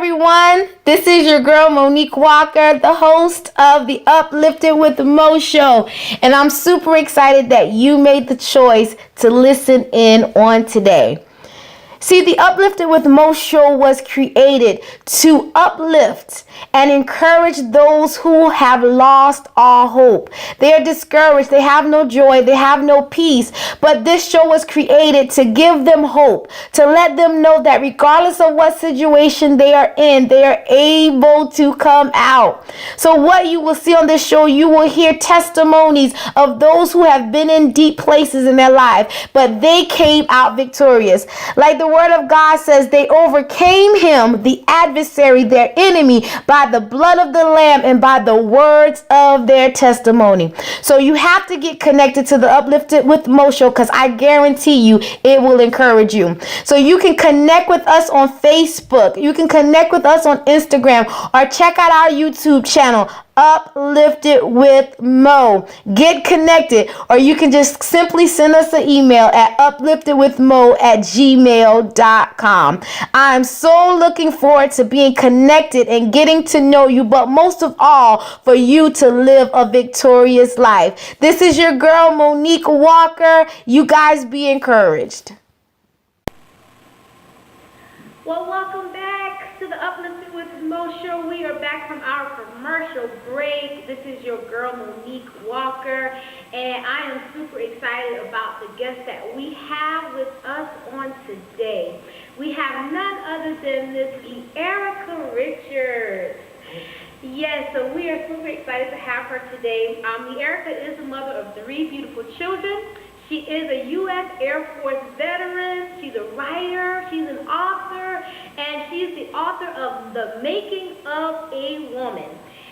everyone. This is your girl Monique Walker, the host of the Uplifted with Mo show. And I'm super excited that you made the choice to listen in on today. See, the Uplifted with Mo show was created to uplift and encourage those who have lost all hope. They are discouraged, they have no joy, they have no peace. But this show was created to give them hope, to let them know that regardless of what situation they are in, they are able to come out. So what you will see on this show, you will hear testimonies of those who have been in deep places in their life, but they came out victorious. Like the word of God says, they overcame him, the adversary, their enemy, by the blood of the Lamb and by the words of their testimony. So you have to get connected to the Uplifted with Mo show, because I guarantee you it will encourage you. So you can connect with us on Facebook, you can connect with us on Instagram, or check out our YouTube channel, Uplifted with Mo. Get connected, or you can just simply send us an email at upliftedwithmo@gmail.com. I'm so looking forward to being connected and getting to know you, but most of all, for you to live a victorious life. This is your girl Monique Walker. You guys be encouraged. Well, welcome back to the Uplifted with Mo show. We are back from our commercial break. This is your girl Monique Walker, and I am super excited about the guest that we have with us on today. We have none other than Miss Leerica Richards. Yes, so we are super excited to have her today. Leerica is the mother of 3 beautiful children. She is a U.S. Air Force veteran, she's a writer, she's an author, and she's the author of The Making of a Woman.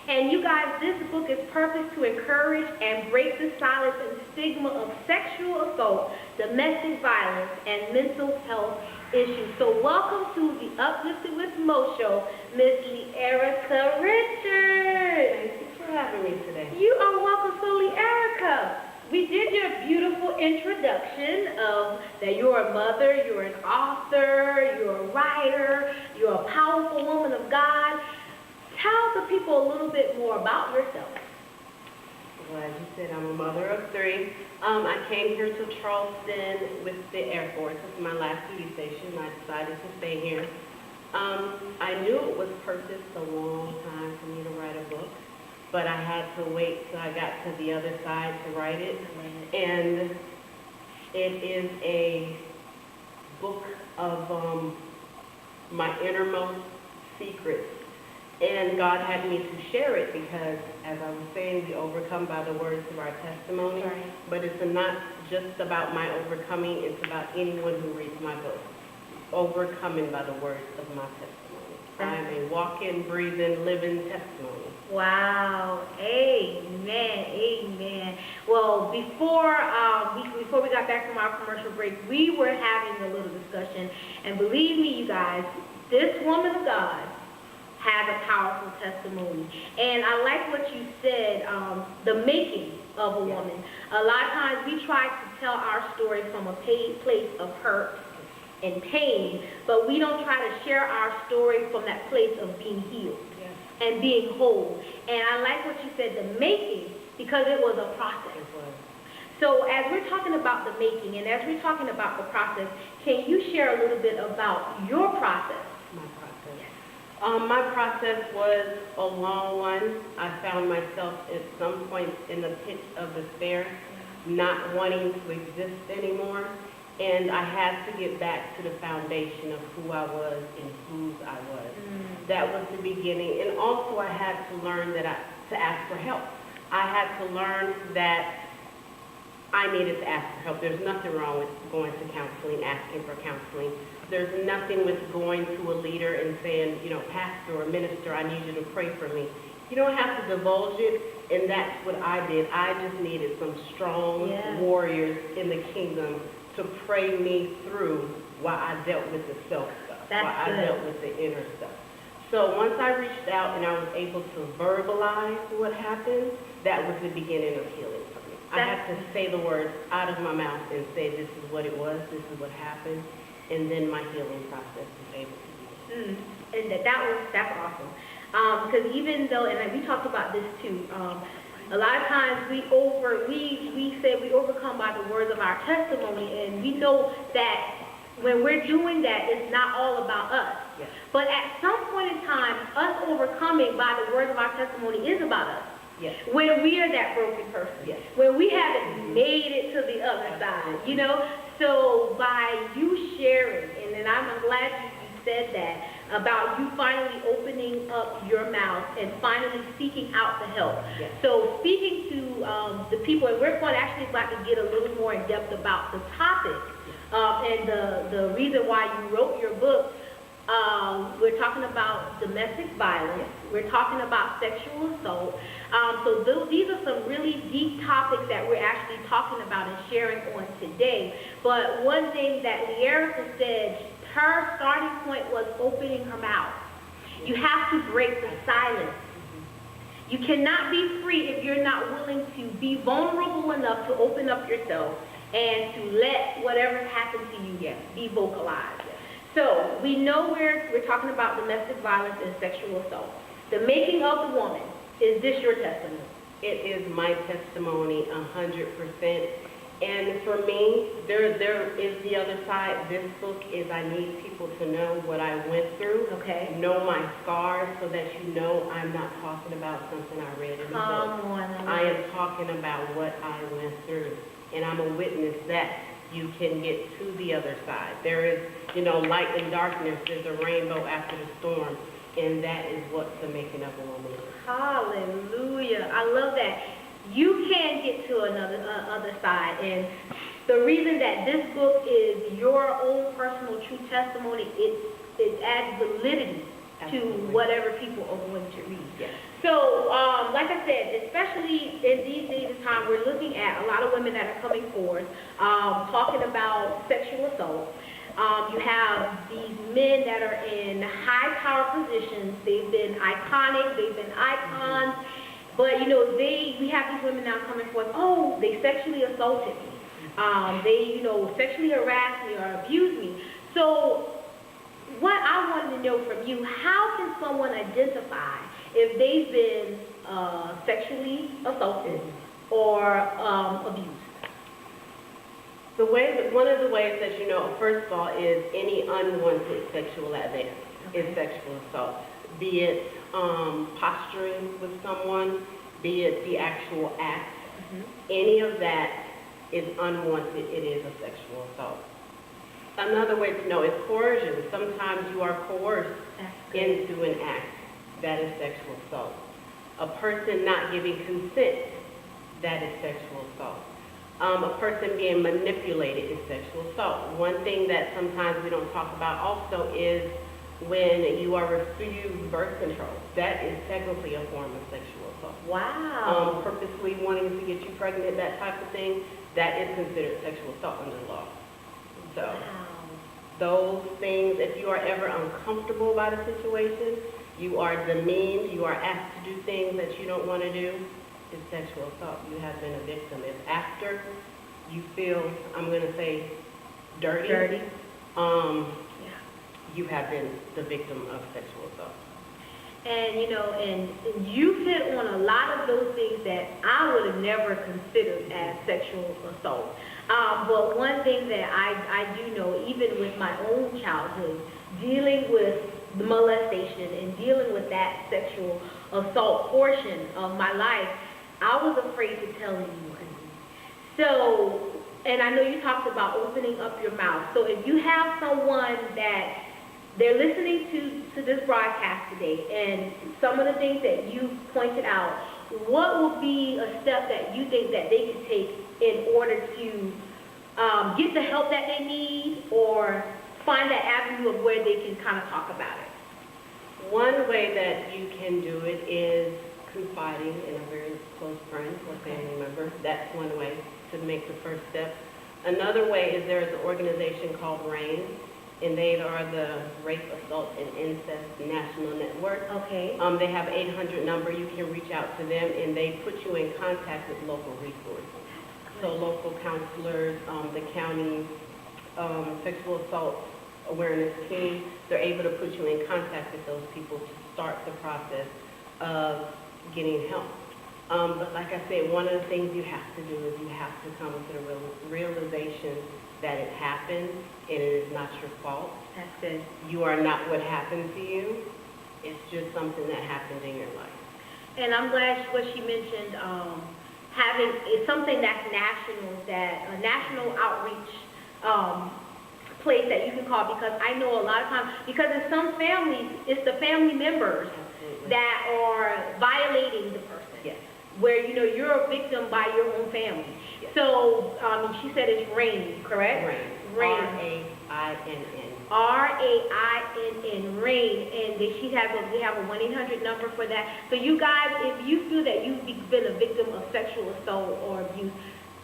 And you guys, this book is purposed to encourage and break the silence and stigma of sexual assault, domestic violence, and mental health issues. So welcome to the Uplifted with Mo show, Miss Leerica Richards. Thank you for having me today. You are welcome. So Leerica, we did your beautiful introduction of that you're a mother, you're an author, you're a writer, you're a powerful woman of God. Tell the people a little bit more about yourself. Well, as you said, I'm a mother of 3. I came here to Charleston with the Air Force. This is my last duty station. I decided to stay here. I knew it was purposed a long time for me to write a book, but I had to wait till I got to the other side to write it. And it is a book of my innermost secrets. And God had me to share it because, as I was saying, we overcome by the words of our testimony. Right. But it's not just about my overcoming, it's about anyone who reads my book. Overcoming by the words of my testimony. I am a walking, breathing, living testimony. Wow. Amen. Amen. Well, before we got back from our commercial break, we were having a little discussion. And believe me, you guys, this woman of God has a powerful testimony. And I like what you said, the making of a woman. A lot of times we try to tell our story from a place of hurt and pain, but we don't try to share our story from that place of being healed and being whole. And I like what you said, the making, because it was a process. So as we're talking about the making and as we're talking about the process, can you share a little bit about your process? My process. My process was a long one. I found myself at some point in the pit of despair, not wanting to exist anymore. And I had to get back to the foundation of who I was and whose I was. That was the beginning. And also I had to learn to ask for help. I had to learn that I needed to ask for help. There's nothing wrong with going to counseling, asking for counseling. There's nothing with going to a leader and saying, you know, pastor or minister, I need you to pray for me. You don't have to divulge it, and that's what I did. I just needed some strong warriors in the kingdom to pray me through while I dealt with the self stuff, while I dealt with the inner stuff. So once I reached out and I was able to verbalize what happened, that was the beginning of healing for me. I had to say the words out of my mouth and say, this is what it was, this is what happened, and then my healing process was able to begin. and that's awesome. Because even though, and we talked about this too, a lot of times we say we overcome by the words of our testimony, and we know that when we're doing that, it's not all about us. Yes. But at some point in time, us overcoming by the words of our testimony is about us. Yes. When we are that broken person. Yes. When we haven't made it to the other side, you know? So by you sharing, and I'm glad you said that, about you finally opening up your mouth and finally seeking out the help. Yes. So speaking to the people, and we're going to actually about to get a little more in depth about the topic and the reason why you wrote your book. We're talking about domestic violence. We're talking about sexual assault. So these are some really deep topics that we're actually talking about and sharing on today. But one thing that Leerica said, her starting point was opening her mouth. You have to break the silence. You cannot be free if you're not willing to be vulnerable enough to open up yourself and to let whatever's happened to you be vocalized. So we know we're talking about domestic violence and sexual assault. The making of the woman, is this your testimony? It is my testimony 100%. And for me, there is the other side. This book is I need people to know what I went through. Okay. Know my scars so that you know I'm not talking about something I read in the book. I am talking about what I went through. And I'm a witness that you can get to the other side. There is, light and darkness. There's a rainbow after the storm. And that is what's the making of a woman. Hallelujah. I love that. You can get to another other side, and the reason that this book is your own personal true testimony, it adds validity to whatever people are going to read. Yes. So, like I said, especially in these days of time, we're looking at a lot of women that are coming forward, talking about sexual assault. You have these men that are in high power positions. They've been iconic. They've been icons. But, we have these women now coming forth, oh, they sexually assaulted me. They, sexually harassed me or abused me. So what I wanted to know from you, how can someone identify if they've been sexually assaulted or abused? One of the ways that you know, first of all, is any unwanted sexual advance is sexual assault. Be it posturing with someone, be it the actual act, any of that is unwanted, it is a sexual assault. Another way to know is coercion. Sometimes you are coerced into an act, that is sexual assault. A person not giving consent, that is sexual assault. A person being manipulated is sexual assault. One thing that sometimes we don't talk about also is when you are refused birth control. That is technically a form of sexual assault. Wow. Purposely wanting to get you pregnant, that type of thing, that is considered sexual assault under the law. So those things, if you are ever uncomfortable by the situation, you are demeaned, you are asked to do things that you don't want to do, it's sexual assault. You have been a victim. If after you feel, I'm going to say, dirty. You have been the victim of sexual assault. And, and you've hit on a lot of those things that I would have never considered as sexual assault. But one thing that I do know, even with my own childhood, dealing with the molestation and dealing with that sexual assault portion of my life, I was afraid to tell anyone. So, and I know you talked about opening up your mouth. So if you have someone that they're listening to this broadcast today, and some of the things that you pointed out, what would be a step that you think that they could take in order to get the help that they need or find that avenue of where they can kind of talk about it? One way that you can do it is confiding in a very close friend or family member. That's one way to make the first step. Another way is there is an organization called RAIN, and they are the Rape, Assault, and Incest National Network. Okay. They have 800 number. You can reach out to them, and they put you in contact with local resources. So local counselors, the county sexual assault awareness team. They're able to put you in contact with those people to start the process of getting help. But like I said, one of the things you have to do is you have to come to the realization that it happened and it is not your fault. That's good. You are not what happened to you. It's just something that happened in your life. And I'm glad what she mentioned, having it's something that's national, that a national outreach place that you can call, because I know a lot of times, because in some families, it's the family members Absolutely. that are violating the person. Yes. Where, you know, you're a victim by your own family. Yes. So, she said it's RAIN, correct? RAIN. RAIN. R-A-I-N-N. RAIN, RAIN, and we have a 1-800 number for that. So you guys, if you feel that you've been a victim of sexual assault or abuse,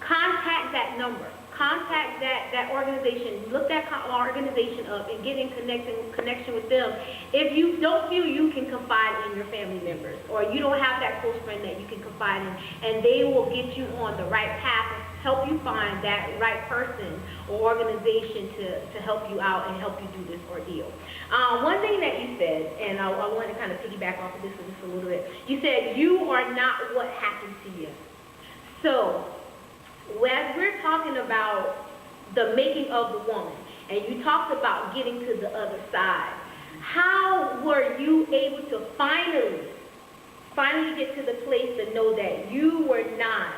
contact that number. Contact that organization. Look that organization up and get in connection with them. If you don't feel you can confide in your family members, or you don't have that close friend that you can confide in, and they will get you on the right path, help you find that right person or organization to help you out and help you do this ordeal. One thing that you said, and I want to kind of piggyback off of this just a little bit. You said you are not what happened to you. So, as we're talking about the making of the woman, and you talked about getting to the other side, how were you able to finally get to the place to know that you were not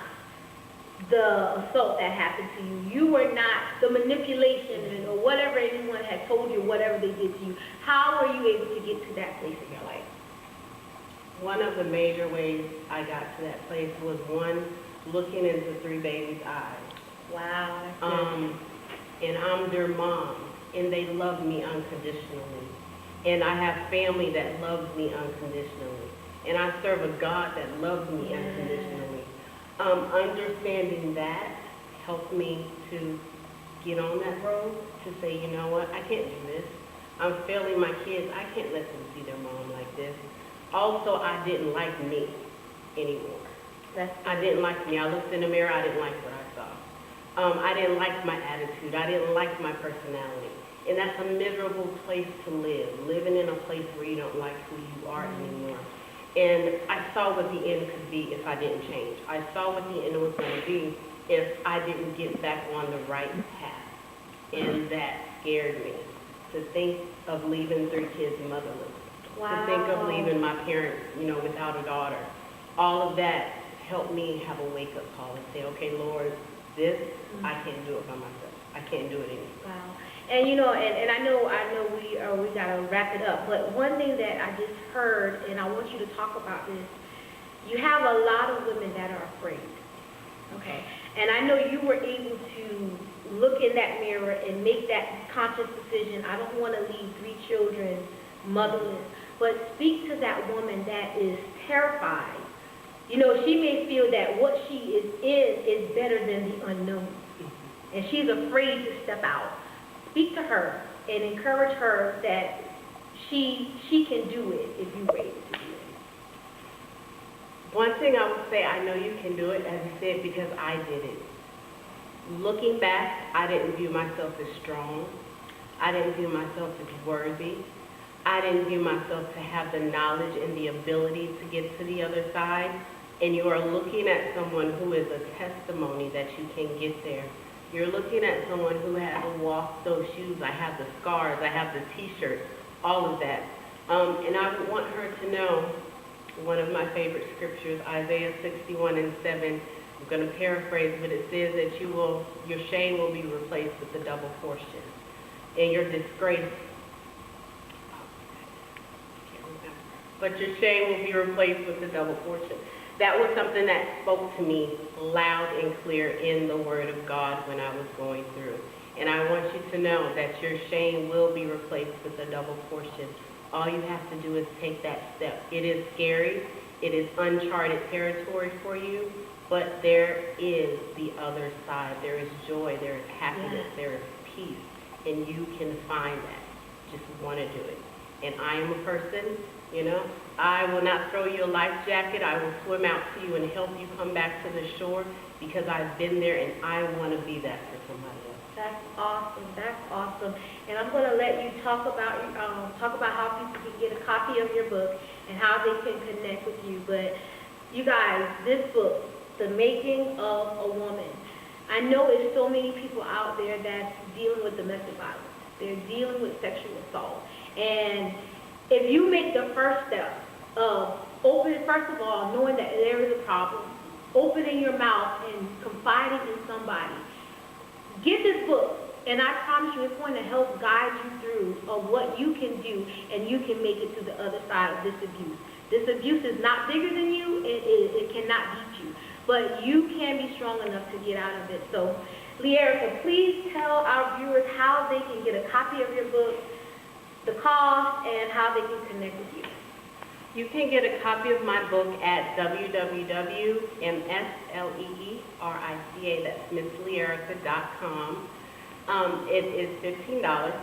the assault that happened to you? You were not the manipulation or whatever anyone had told you, whatever they did to you. How were you able to get to that place in your life? One of the major ways I got to that place was, one, looking into 3 babies' eyes. Wow, that's good. And I'm their mom, and they love me unconditionally. And I have family that loves me unconditionally. And I serve a God that loves me unconditionally. Understanding that helped me to get on that road, to say, you know what, I can't do this. I'm failing my kids. I can't let them see their mom like this. Also, I didn't like me anymore. I didn't like me. I looked in the mirror, I didn't like what I saw. I didn't like my attitude. I didn't like my personality. And that's a miserable place to live, living in a place where you don't like who you are anymore. And I saw what the end could be if I didn't change. I saw what the end was going to be if I didn't get back on the right path. And that scared me, to think of leaving 3 kids motherless. Wow. To think of leaving my parents, without a daughter. All of that helped me have a wake-up call and say, okay, Lord, this, I can't do it by myself. I can't do it anymore. Wow. And and I know we gotta wrap it up, but one thing that I just heard, and I want you to talk about this, you have a lot of women that are afraid, okay? And I know you were able to look in that mirror and make that conscious decision, I don't want to leave 3 children motherless, but speak to that woman that is terrified. She may feel that what she is in is better than the unknown, and she's afraid to step out. Speak to her and encourage her that she can do it if you were able to do it. One thing I would say, I know you can do it, as you said, because I did it. Looking back, I didn't view myself as strong. I didn't view myself as worthy. I didn't view myself to have the knowledge and the ability to get to the other side. And you are looking at someone who is a testimony that you can get there. You're looking at someone who had to walk those shoes. I have the scars, I have the t-shirt, all of that. And I would want her to know one of my favorite scriptures, Isaiah 61:7. I'm going to paraphrase, but it says that your shame will be replaced with the double portion. And your disgrace, but your shame will be replaced with the double portion. That was something that spoke to me loud and clear in the Word of God when I was going through. And I want you to know that your shame will be replaced with a double portion. All you have to do is take that step. It is scary. It is uncharted territory for you, but there is the other side. There is joy. There is happiness. There is peace. And you can find that. Just want to do it. And I am a person, I will not throw you a life jacket. I will swim out to you and help you come back to the shore, because I've been there and I want to be that for somebody else. That's awesome. That's awesome. And I'm going to let you talk about how people can get a copy of your book and how they can connect with you. But you guys, this book, The Making of a Woman, I know there's so many people out there that's dealing with domestic violence. They're dealing with sexual assault. And if you make the first step of first of all, knowing that there is a problem, opening your mouth and confiding in somebody, get this book, and I promise you it's going to help guide you through of what you can do, and you can make it to the other side of this abuse. This abuse is not bigger than you. It cannot beat you. But you can be strong enough to get out of it. So, Leerica, please tell our viewers how they can get a copy of your book, the cost, and how they can connect with you. You can get a copy of my book at www.msleerica, that's MissLeerica.com. It is $15.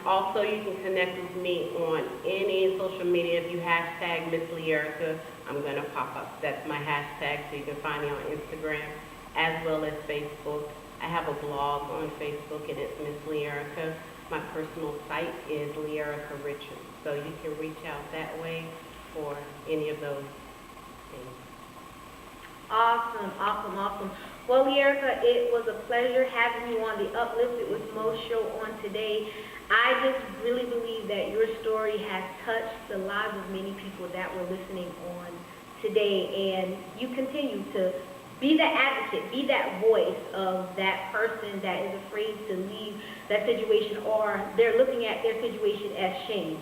Also, you can connect with me on any social media. If you hashtag Miss Leerica, I'm going to pop up. That's my hashtag, so you can find me on Instagram as well as Facebook. I have a blog on Facebook, and it's Miss Leerica. My personal site is Leerica Richards, so you can reach out that way for any of those things. Awesome, awesome, awesome. Well, Leerica, it was a pleasure having you on the Uplifted with Mo show on today. I just really believe that your story has touched the lives of many people that were listening on today, and you continue to be that advocate, be that voice of that person that is afraid to leave that situation, or they're looking at their situation as shame.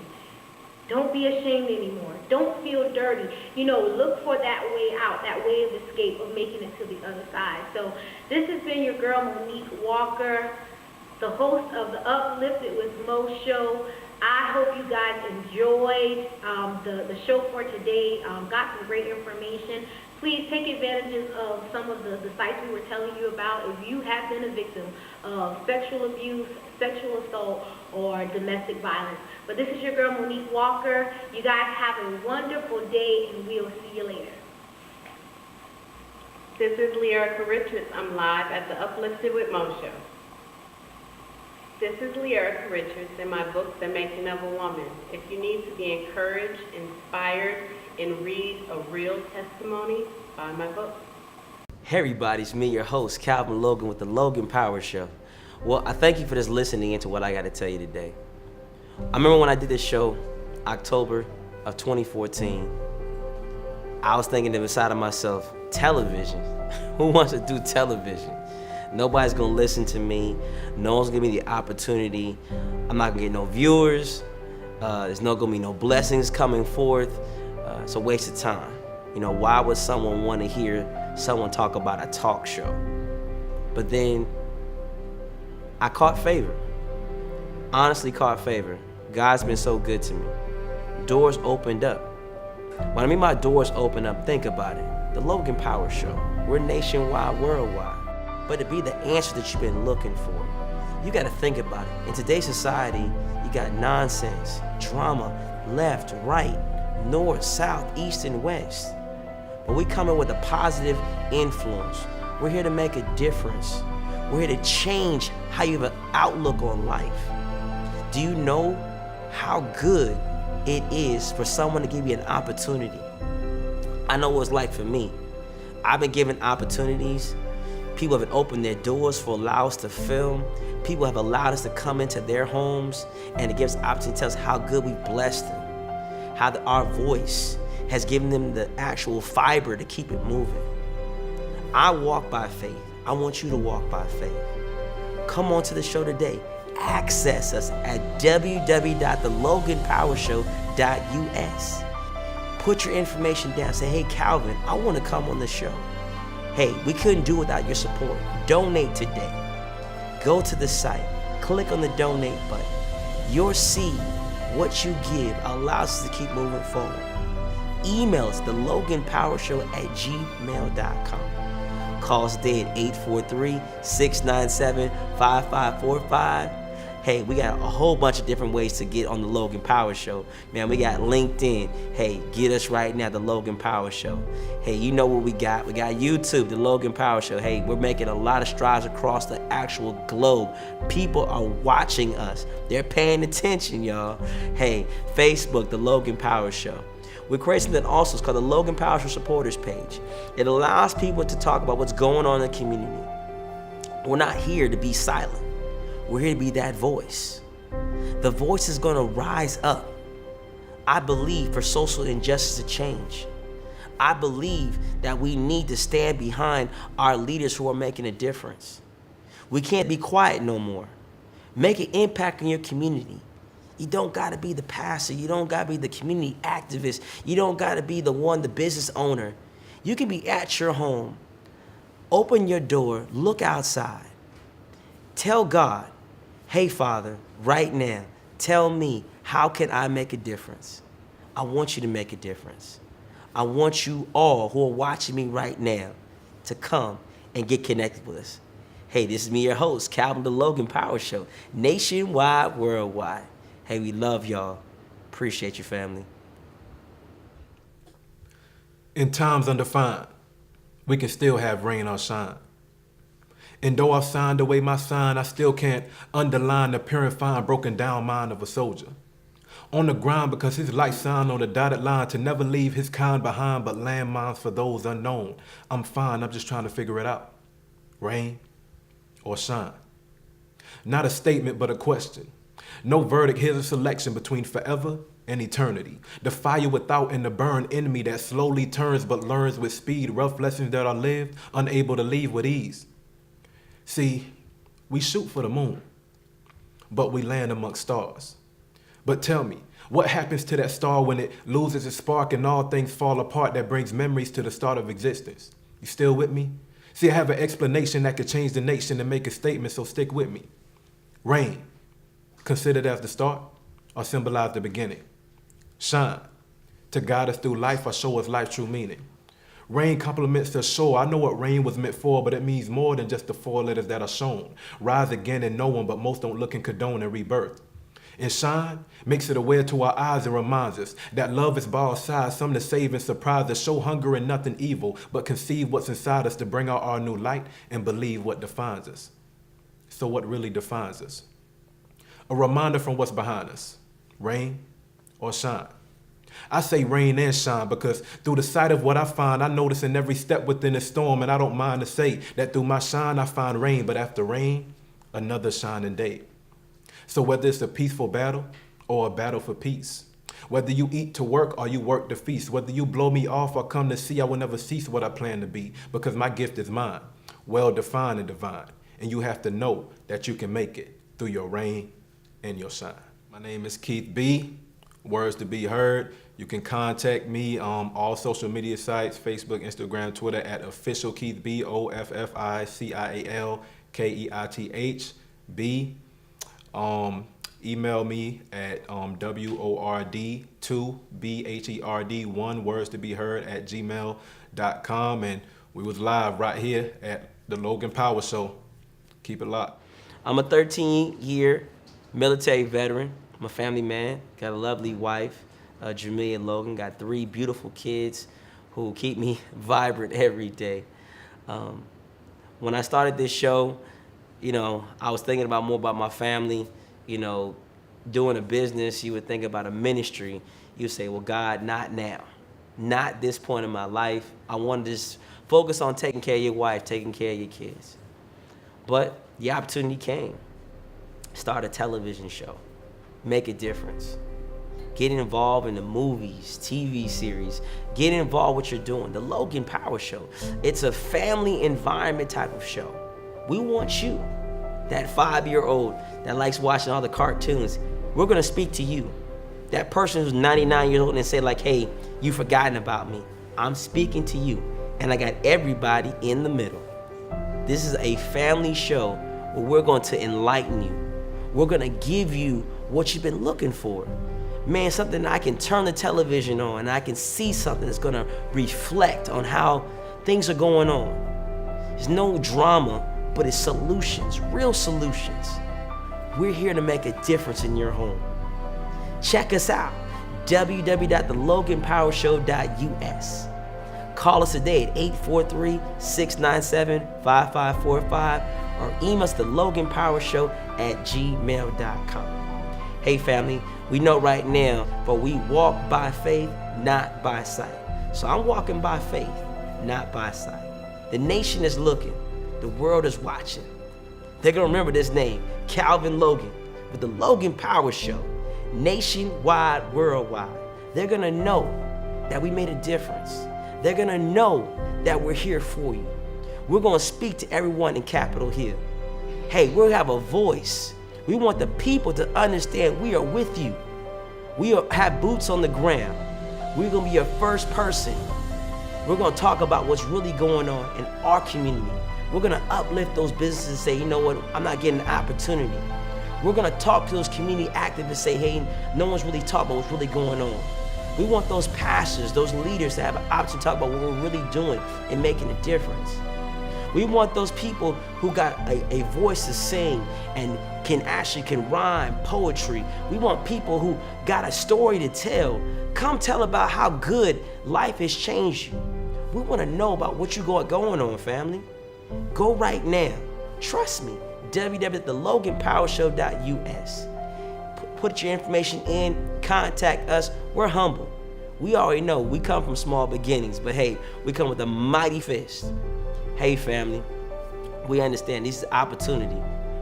Don't be ashamed anymore. Don't feel dirty. Look for that way out, that way of escape, of making it to the other side. So this has been your girl, Monique Walker, the host of the Uplifted with Mo show. I hope you guys enjoyed the show for today, got some great information. Please take advantages of some of the sites we were telling you about if you have been a victim of sexual abuse, sexual assault, or domestic violence. But this is your girl, Monique Walker. You guys have a wonderful day, and we'll see you later. This is Leerica Richards. I'm live at the Uplifted with Mo show. This is Leerica Richards in my book, The Making of a Woman. If you need to be encouraged, inspired, and read a real testimony, buy my book. Hey everybody, it's me, your host, Calvin Logan with the Logan Power Show. Well, I thank you for just listening into what I got to tell you today. I remember when I did this show, October of 2014, I was thinking inside of myself, television? Who wants to do television? Nobody's gonna listen to me. No one's gonna give me the opportunity. I'm not gonna get no viewers. There's not gonna be no blessings coming forth. It's a waste of time. Why would someone want to hear someone talk about a talk show? But then I caught favor. Honestly caught favor. God's been so good to me. Doors opened up. When I mean my doors open up, think about it. The Logan Power Show. We're nationwide, worldwide. But to be the answer that you've been looking for, you got to think about it. In today's society, you got nonsense, drama, left, right, north, south, east, and west. But we come in with a positive influence. We're here to make a difference. We're here to change how you have an outlook on life. Do you know how good it is for someone to give you an opportunity? I know what it's like for me. I've been given opportunities. People have opened their doors for allow us to film. People have allowed us to come into their homes, and it gives us opportunity to tell us how good we blessed them. How our voice has given them the actual fiber to keep it moving. I walk by faith. I want you to walk by faith. Come on to the show today. Access us at www.theloganpowershow.us. Put your information down. Say, hey, Calvin, I want to come on the show. Hey, we couldn't do without your support. Donate today. Go to the site. Click on the donate button. Your seed, what you give, allows us to keep moving forward. Email us, theloganpowershow@gmail.com. Call us today at 843-697-5545. Hey, we got a whole bunch of different ways to get on the Logan Power Show. Man, we got LinkedIn. Hey, get us right now, the Logan Power Show. Hey, you know what we got? We got YouTube, the Logan Power Show. Hey, we're making a lot of strides across the actual globe. People are watching us. They're paying attention, y'all. Hey, Facebook, the Logan Power Show. We're creating something also. It's called the Logan Power Show Supporters page. It allows people to talk about what's going on in the community. We're not here to be silent. We're here to be that voice. The voice is gonna rise up. I believe for social injustice to change. I believe that we need to stand behind our leaders who are making a difference. We can't be quiet no more. Make an impact in your community. You don't gotta be the pastor. You don't gotta be the community activist. You don't gotta be the business owner. You can be at your home. Open your door, look outside. Tell God, hey, Father, right now, tell me, how can I make a difference? I want you to make a difference. I want you all who are watching me right now to come and get connected with us. Hey, this is me, your host, Calvin the Logan Power Show, nationwide, worldwide. Hey, we love y'all. Appreciate your family. In times undefined, we can still have rain or shine. And though I've signed away my sign, I still can't underline the purifying, broken down mind of a soldier. On the ground because his light signed on the dotted line to never leave his kind behind, but landmines for those unknown. I'm fine, I'm just trying to figure it out. Rain or shine. Not a statement, but a question. No verdict, here's a selection between forever and eternity. The fire without and the burn enemy that slowly turns but learns with speed. Rough lessons that are lived, unable to leave with ease. See, we shoot for the moon, but we land amongst stars. But tell me, what happens to that star when it loses its spark and all things fall apart that brings memories to the start of existence? You still with me? See, I have an explanation that could change the nation and make a statement, so stick with me. Rain, considered as the start or symbolize the beginning. Shine, to guide us through life or show us life's true meaning. Rain complements the shore. I know what rain was meant for, but it means more than just the 4 letters that are shown. Rise again in no one, but most don't look and condone and rebirth. And shine makes it aware to our eyes and reminds us that love is by our side, some to save and surprise us, show hunger and nothing evil, but conceive what's inside us to bring out our new light and believe what defines us. So what really defines us? A reminder from what's behind us, rain or shine. I say rain and shine because through the sight of what I find, I notice in every step within the storm, and I don't mind to say that through my shine I find rain, but after rain, another shining day. So whether it's a peaceful battle or a battle for peace, whether you eat to work or you work to feast, whether you blow me off or come to see, I will never cease what I plan to be because my gift is mine, well-defined and divine, and you have to know that you can make it through your rain and your shine. My name is Keith B. Words to be heard. You can contact me on all social media sites, Facebook, Instagram, Twitter at official Keith B, OFFICIALKEITH B. Email me at WORD2BHERD1 words to be heard at gmail.com, and we was live right here at the Logan Power Show. Keep it locked. I'm a 13-year military veteran. I'm a family man, got a lovely wife, Jamelia and Logan, got 3 beautiful kids who keep me vibrant every day. When I started this show, you know, I was thinking about more about my family, you know, doing a business, you would think about a ministry. You would say, well, God, not now, not this point in my life. I want to just focus on taking care of your wife, taking care of your kids. But the opportunity came. Start a television show. Make a difference. Get involved in the movies, TV series. Get involved with what you're doing. The Logan Power Show. It's a family environment type of show. We want you, that 5-year-old that likes watching all the cartoons. We're gonna speak to you. That person who's 99 years old and say like, hey, you've forgotten about me. I'm speaking to you. And I got everybody in the middle. This is a family show where we're going to enlighten you. We're gonna give you what you've been looking for. Man, something I can turn the television on and I can see something that's gonna reflect on how things are going on. There's no drama, but it's solutions, real solutions. We're here to make a difference in your home. Check us out, www.theloganpowershow.us. Call us today at 843-697-5545 or email us at theloganpowershow@gmail.com. Hey family, we know right now, but we walk by faith, not by sight. So I'm walking by faith, not by sight. The nation is looking, the world is watching. They're gonna remember this name, Calvin Logan, with the Logan Power Show, nationwide, worldwide. They're gonna know that we made a difference. They're gonna know that we're here for you. We're gonna speak to everyone in Capitol Hill. Hey, we'll have a voice. We want the people to understand we are with you. Have boots on the ground. We're gonna be your first person. We're gonna talk about what's really going on in our community. We're gonna uplift those businesses and say, you know what, I'm not getting an opportunity. We're gonna talk to those community activists and say, hey, no one's really talking about what's really going on. We want those pastors, those leaders to have an option to talk about what we're really doing and making a difference. We want those people who got a voice to sing and can rhyme poetry. We want people who got a story to tell. Come tell about how good life has changed you. We want to know about what you got going on, family. Go right now. Trust me. www.theloganpowershow.us. Put your information in, contact us. We're humble. We already know we come from small beginnings, but hey, we come with a mighty fist. Hey family, we understand this is an opportunity,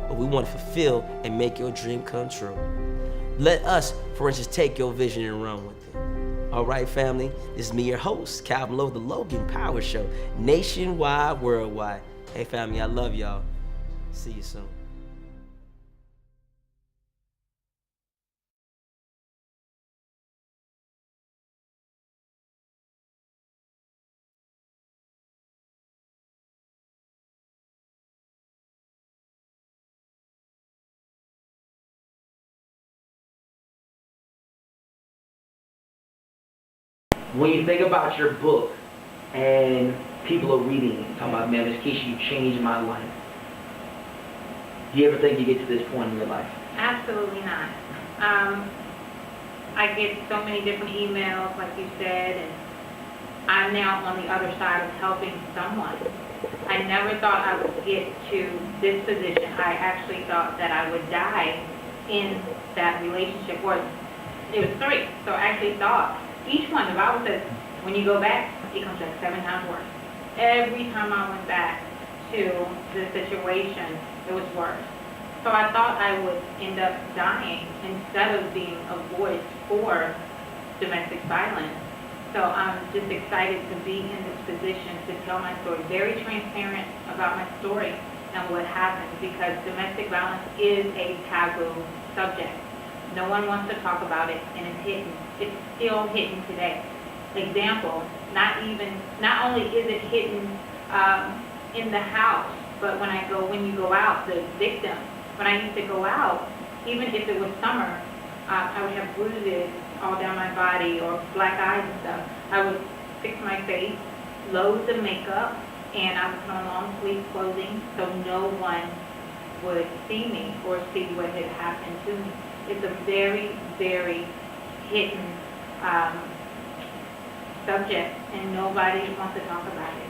but we want to fulfill and make your dream come true. Let us, for instance, take your vision and run with it. All right, family, this is me, your host, Calvin Lowe, the Logan Power Show, nationwide, worldwide. Hey family, I love y'all. See you soon. When you think about your book and people are reading it, talking about, man, Ms. Keisha, you changed my life. Do you ever think you get to this point in your life? Absolutely not. I get so many different emails, like you said, and I'm now on the other side of helping someone. I never thought I would get to this position. I actually thought that I would die in that relationship. Or it was 3, so I actually thought. Each one, the Bible says, when you go back, it comes back 7 times worse. Every time I went back to the situation, it was worse. So I thought I would end up dying instead of being a voice for domestic violence. So I'm just excited to be in this position to tell my story, very transparent about my story and what happened, because domestic violence is a taboo subject. No one wants to talk about it, and it's hidden. It's still hidden today. Example, not only is it hidden in the house, but when you go out, the victim, when I used to go out, even if it was summer, I would have bruises all down my body or black eyes and stuff. I would fix my face, loads of makeup, and I would put on long sleeve clothing so no one would see me or see what had happened to me. It's a very, very hidden subject, and nobody wants to talk about it.